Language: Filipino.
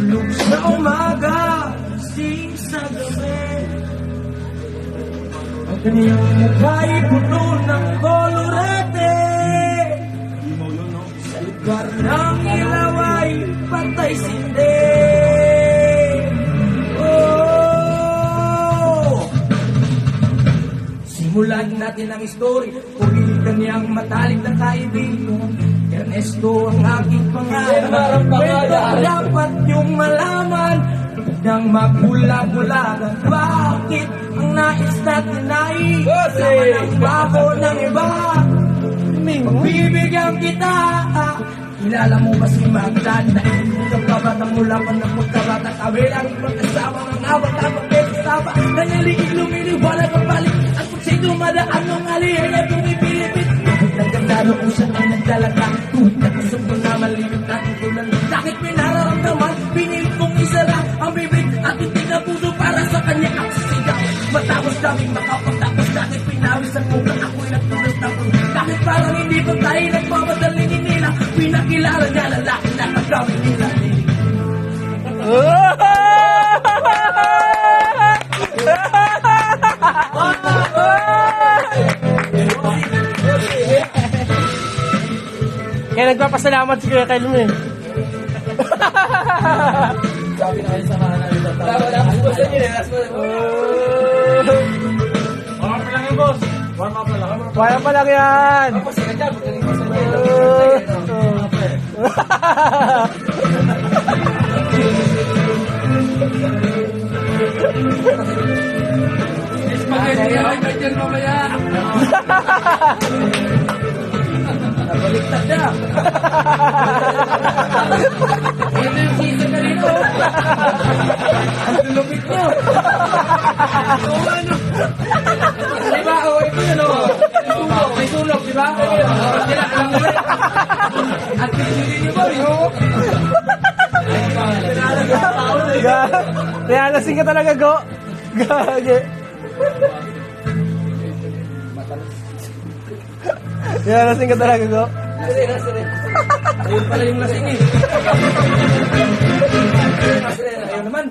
tulog sa umaga, sing sa gabi. Ang kanyang mukha'y puno ng kolorete. Sa lugar ng ilaw ay patay sindi. Simulan natin ang story, kung kanyang matalik na kaibigan. Ernesto ang aking pangalan. Pero dapat niyong malaman nang magmula-mulagan. Bakit ang nais natin ay sama ng bako ng iba? Bibigyan kita. Kilala mo ba si Magdan? Dahil ang kabata mula pa ng pagkabata. Kabilang magkasama ng awat na pagkasama. Nanyaligig lumiliwanag ang balik. At kung sa'y dumadaan ng aliyay ay pumipilipit. Nagkanda noong siya ay nagdalaga. Nakusog mo na malimit na tutulan. Bakit pinararamdaman? Pinil kong isara ang bibig at titig na puso para sa kanya ang sisigaw. Matapos daming makapagtapos, bakit pinawis ang muka ako'y nagtuloy-tapos? Bakit parang hindi pa tayo nagmamadaling nila? Pinakilala niya lalaki na kagawin nila. Kaya nagpapasalamat si Kuya Kyle mo eh. Sabi na kayo sa kanan. Wala ko boss na yun eh. Warm up pa lang yan, boss. Warm up pa lang. Warm up pa lang yan. Kasi ka dyan, magaling ko sa spaghetti ay ba dyan mamaya? Nabaliktad na. Ito yung season na rito. Ang lulupit nyo. Oo, ano? Diba? O, ito yun, o. May sulok, diba? Sila, alam mo rin. At pinili nyo ba, yun? Kaya lasing ka talaga, Go. Gage. Kaya lasing ka talaga, Go. Ayun pala yung lasing eh. Ayun naman.